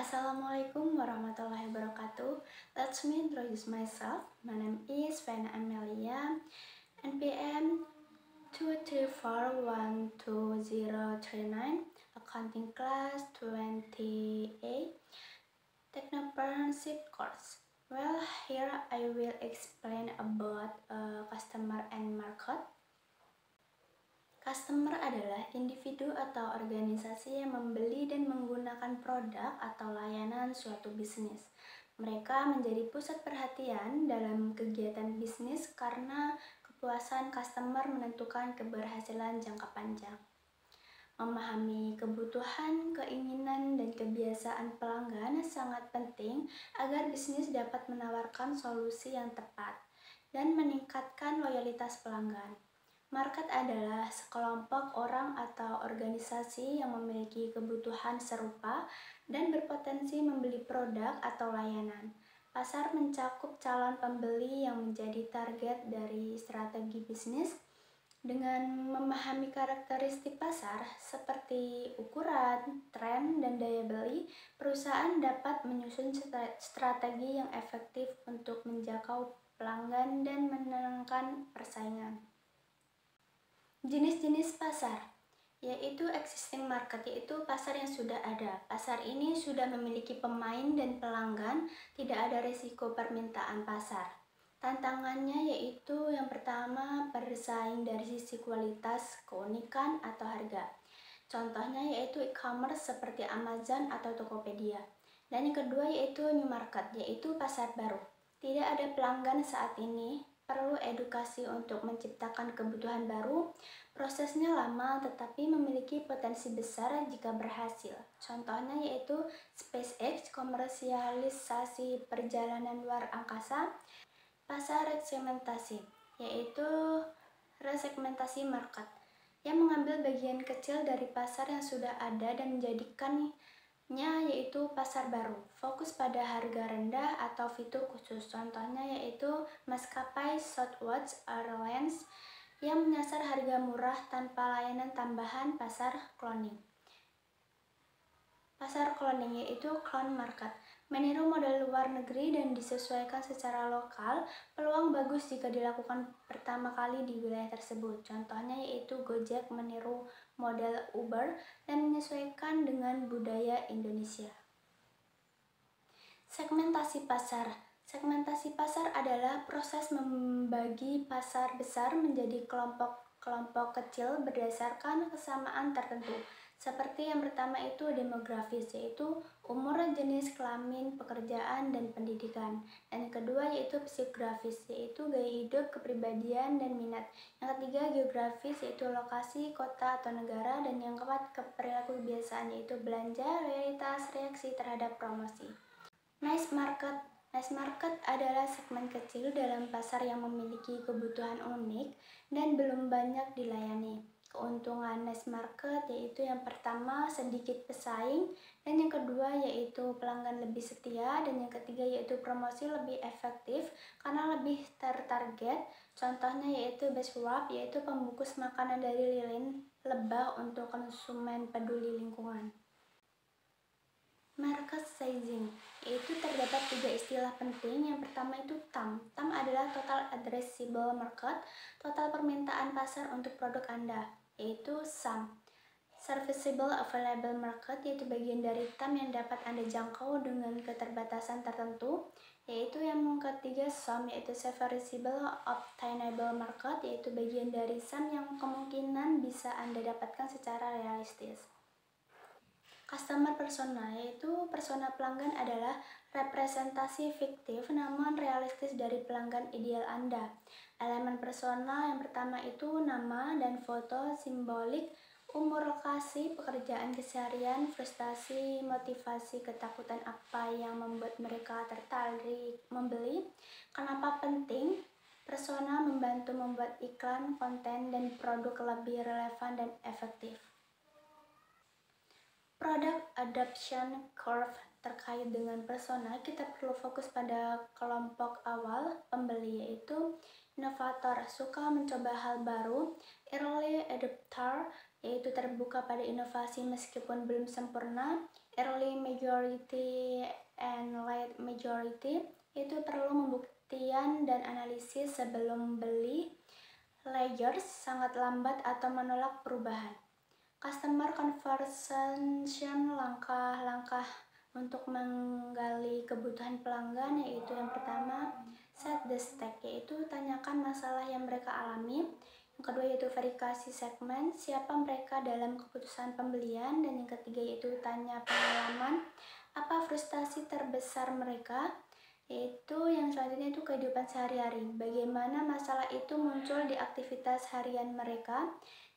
Assalamualaikum warahmatullahi wabarakatuh. Let me introduce myself. My name is Vena Amelia, NPM 2341209, Accounting Class 28, Technopreneurship course. Well, here I will explain about customer and market. Customer adalah individu atau organisasi yang membeli dan menggunakan produk atau layanan suatu bisnis. Mereka menjadi pusat perhatian dalam kegiatan bisnis karena kepuasan customer menentukan keberhasilan jangka panjang. Memahami kebutuhan, keinginan, dan kebiasaan pelanggan sangat penting agar bisnis dapat menawarkan solusi yang tepat dan meningkatkan loyalitas pelanggan. Market adalah sekelompok orang atau organisasi yang memiliki kebutuhan serupa dan berpotensi membeli produk atau layanan. Pasar mencakup calon pembeli yang menjadi target dari strategi bisnis. Dengan memahami karakteristik pasar seperti ukuran, tren, dan daya beli, perusahaan dapat menyusun strategi yang efektif untuk menjangkau pelanggan dan menangkan persaingan. Jenis-jenis pasar yaitu existing market, yaitu pasar yang sudah ada. Pasar ini sudah memiliki pemain dan pelanggan, tidak ada risiko permintaan pasar. Tantangannya yaitu yang pertama, bersaing dari sisi kualitas, keunikan, atau harga. Contohnya yaitu e-commerce seperti Amazon atau Tokopedia. Dan yang kedua yaitu new market, yaitu pasar baru. Tidak ada pelanggan saat ini, perlu edukasi untuk menciptakan kebutuhan baru. Prosesnya lama tetapi memiliki potensi besar jika berhasil. Contohnya yaitu SpaceX, komersialisasi perjalanan luar angkasa. Pasar resegmentasi, yaitu resegmentasi market, yang mengambil bagian kecil dari pasar yang sudah ada dan menjadikannya yaitu pasar baru. Fokus pada harga rendah atau fitur khusus. Contohnya yaitu maskapai Southwest Airlines yang menyasar harga murah tanpa layanan tambahan. Pasar cloning. Pasar cloning yaitu clone market, meniru model luar negeri dan disesuaikan secara lokal. Peluang bagus jika dilakukan pertama kali di wilayah tersebut. Contohnya yaitu Gojek meniru model Uber dan menyesuaikan dengan budaya Indonesia. Segmentasi pasar. Segmentasi pasar adalah proses membagi pasar besar menjadi kelompok kecil berdasarkan kesamaan tertentu. Seperti yang pertama itu demografis, yaitu umur, jenis kelamin, pekerjaan, dan pendidikan. Dan yang kedua yaitu psikografis, yaitu gaya hidup, kepribadian, dan minat. Yang ketiga geografis, yaitu lokasi, kota, atau negara. Dan yang keempat perilaku kebiasaan, yaitu belanja, loyalitas, reaksi terhadap promosi. Niche market. Niche market adalah segmen kecil dalam pasar yang memiliki kebutuhan unik dan belum banyak dilayani. Keuntungan niche market yaitu yang pertama sedikit pesaing, dan yang kedua yaitu pelanggan lebih setia, dan yang ketiga yaitu promosi lebih efektif karena lebih tertarget. Contohnya yaitu Best Wrap, yaitu pembungkus makanan dari lilin lebah untuk konsumen peduli lingkungan. Market sizing, yaitu terdapat 3 istilah penting. Yang pertama itu TAM. TAM adalah Total Addressable Market, total permintaan pasar untuk produk Anda, yaitu SAM. Serviceable Available Market, yaitu bagian dari TAM yang dapat Anda jangkau dengan keterbatasan tertentu, yaitu yang ketiga SOM, yaitu Serviceable Obtainable Market, yaitu bagian dari SAM yang kemungkinan bisa Anda dapatkan secara realistis. Customer persona, yaitu persona pelanggan adalah representasi fiktif namun realistis dari pelanggan ideal Anda. Elemen persona yang pertama itu nama dan foto simbolik, umur, lokasi, pekerjaan keseharian, frustasi, motivasi, ketakutan apa yang membuat mereka tertarik membeli, kenapa penting. Persona membantu membuat iklan, konten, dan produk lebih relevan dan efektif. Product adoption curve. Terkait dengan persona, kita perlu fokus pada kelompok awal pembeli, yaitu inovator, suka mencoba hal baru, early adopter, yaitu terbuka pada inovasi meskipun belum sempurna, early majority and late majority, itu perlu pembuktian dan analisis sebelum beli. Layers sangat lambat atau menolak perubahan. Customer conversation, langkah-langkah untuk menggali kebutuhan pelanggan, yaitu yang pertama, set the stake, yaitu tanyakan masalah yang mereka alami. Yang kedua yaitu verifikasi segmen, siapa mereka dalam keputusan pembelian. Dan yang ketiga yaitu tanya pengalaman, apa frustasi terbesar mereka. Yaitu yang selanjutnya itu kehidupan sehari-hari, bagaimana masalah itu muncul di aktivitas harian mereka.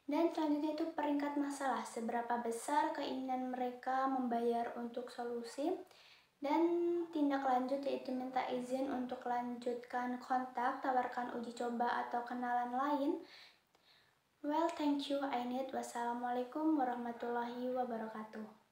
Dan selanjutnya itu peringkat masalah, seberapa besar keinginan mereka membayar untuk solusi. Dan tindak lanjut yaitu minta izin untuk lanjutkan kontak, tawarkan uji coba atau kenalan lain. Well, thank you, I need. Wassalamualaikum warahmatullahi wabarakatuh.